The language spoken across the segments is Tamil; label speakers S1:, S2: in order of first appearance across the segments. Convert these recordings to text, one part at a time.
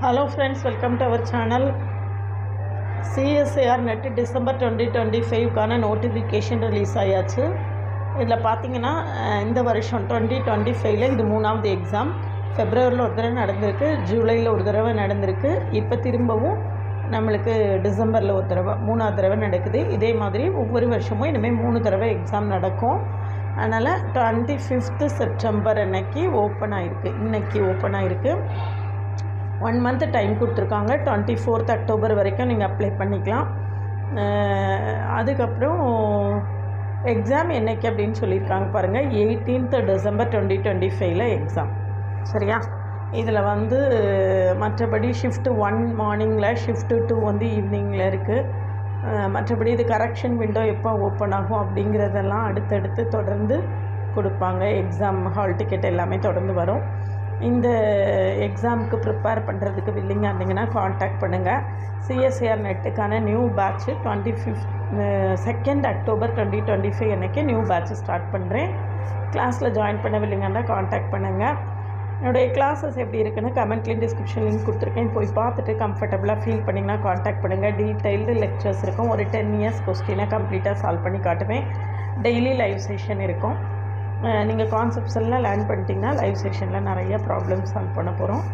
S1: Hello friends, welcome to our channel. CSIR NET December 2025 கான நோட்டிஃபிகேஷன் ரிலீஸ் ஆயாச்சு. இதில் பார்த்தீங்கன்னா இந்த வருஷம் 2025ல் இது மூணாவது எக்ஸாம். ஃபெப்ரவரியில் ஒரு தடவை நடந்திருக்கு, ஜூலையில் ஒரு தடவை நடந்திருக்கு, இப்போ திரும்பவும் நம்மளுக்கு டிசம்பரில் ஒரு தடவை மூணாவது தடவை நடக்குது. இதே மாதிரி ஒவ்வொரு வருஷமும் இனிமேல் 3 தடவை எக்ஸாம் நடக்கும். அதனால் 25th செப்டம்பர் அன்னைக்கு ஓப்பன் ஆகிருக்கு, இன்றைக்கி ஓப்பன் ஆகிருக்கு. 1 month டைம் கொடுத்துருக்காங்க. 24th அக்டோபர் வரைக்கும் நீங்கள் அப்ளை பண்ணிக்கலாம். அதுக்கப்புறம் எக்ஸாம் என்றைக்கு அப்படின்னு சொல்லியிருக்காங்க பாருங்கள், 18th December 2025ல் எக்ஸாம். சரியா? இதில் மற்றபடி ஷிஃப்ட்டு 1 மார்னிங்கில், ஷிஃப்ட்டு 2 ஈவினிங்கில் இருக்குது. மற்றபடி இது கரெக்ஷன் விண்டோ எப்போ ஓப்பன் ஆகும் அப்படிங்கிறதெல்லாம் அடுத்தடுத்து தொடர்ந்து கொடுப்பாங்க. எக்ஸாம் ஹால் டிக்கெட் எல்லாமே தொடர்ந்து வரும். இந்த எக்ஸாமுக்கு ப்ரிப்பேர் பண்ணுறதுக்கு வில்லிங்காக இருந்தீங்கன்னா காண்டாக்ட் பண்ணுங்கள். CSIR நெட்டுக்கான நியூ பேட்ச்சு 2nd October 2025 அன்றைக்கி நியூ பேட்ச்சு ஸ்டார்ட் பண்ணுறேன். கிளாஸில் ஜாயின் பண்ண வில்லிங்கன்னா காண்டாக்ட் பண்ணுங்கள். என்னுடைய கிளாஸஸ் எப்படி இருக்குன்னு கமெண்ட்லேயும் டிஸ்கிரிப்ஷன் லிங்க் கொடுத்துருக்கேன், போய் பார்த்துட்டு கம்ஃபர்டபுளாக ஃபீல் பண்ணிங்கன்னா காண்டாக்ட் பண்ணுங்கள். டீட்டெயில்டு லெக்சர்ஸ் இருக்கும். ஒரு 10 years கொஸ்டினை கம்ப்ளீட்டாக சால்வ் பண்ணி காட்டுவேன். டெய்லி லைவ் செஷன் இருக்கும். நீங்கள் கான்செப்ட்ஸ் எல்லாம் லேர்ன் பண்ணிட்டீங்கன்னா லைவ் செஷனில் நிறைய ப்ராப்ளம்ஸ் சால்வ் பண்ண போகிறோம்.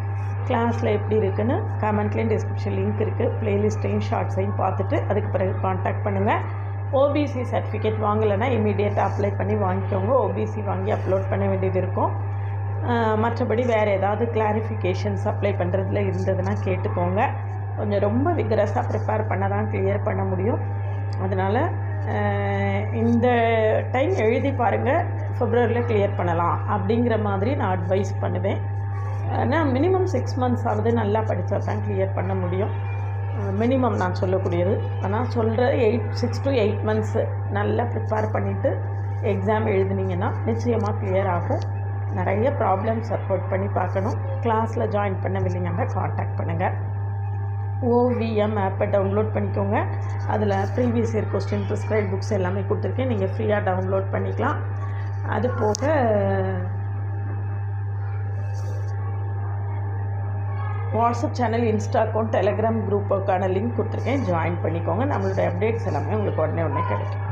S1: கிளாஸில் எப்படி இருக்குன்னு கமெண்ட்லேயும் டிஸ்கிரிப்ஷன் லிங்க் இருக்குது. ப்ளேலிஸ்ட்டையும் ஷார்ட்ஸையும் பார்த்துட்டு அதுக்கு பிறகு காண்டாக்ட் பண்ணுங்கள். OBC சர்டிஃபிகேட் வாங்கலைன்னா இமீடியட்டாக அப்ளை பண்ணி வாங்கிக்கோங்க. OBC வாங்கி அப்லோட் பண்ண வேண்டியது இருக்கும். மற்றபடி வேறு ஏதாவது கிளாரிஃபிகேஷன்ஸ் அப்ளை பண்ணுறதுல இருந்ததுன்னா கேட்டுக்கோங்க. கொஞ்சம் ரொம்ப விகரஸாக ப்ரிப்பேர் பண்ண தான் கிளியர் பண்ண முடியும். அதனால் இந்த டைம் எழுதி பாருங்கள், ஃபெப்ரவரியில் கிளியர் பண்ணலாம் அப்படிங்கிற மாதிரி நான் அட்வைஸ் பண்ணுவேன். ஆனால் மினிமம் 6 months ஆகுது நல்லா படித்தா தான் கிளியர் பண்ண முடியும். மினிமம் நான் சொல்லக்கூடியது. ஆனால் சொல்கிற 6 to 8 months நல்லா ப்ரிப்பேர் பண்ணிவிட்டு எக்ஸாம் எழுதுனீங்கன்னா நிச்சயமாக கிளியர் ஆகும். நிறைய ப்ராப்ளம்ஸ் சப்போர்ட் பண்ணி பார்க்கணும். கிளாஸில் ஜாயின் பண்ணவில்லைங்கன்னா காண்டாக்ட் பண்ணுங்கள். OVM ஆப்பை டவுன்லோட் பண்ணிக்கோங்க. அதில் previous year question, prescribe books எல்லாமே கொடுத்துருக்கேன், நீங்கள் ஃப்ரீயாக டவுன்லோட் பண்ணிக்கலாம். அது போக WhatsApp channel, insta account, Telegram குரூப்புக்கான லிங்க் கொடுத்துருக்கேன், ஜாயின் பண்ணிக்கோங்க. நம்மளுடைய அப்டேட்ஸ் எல்லாமே உங்களுக்கு உடனே கிடைக்கும்.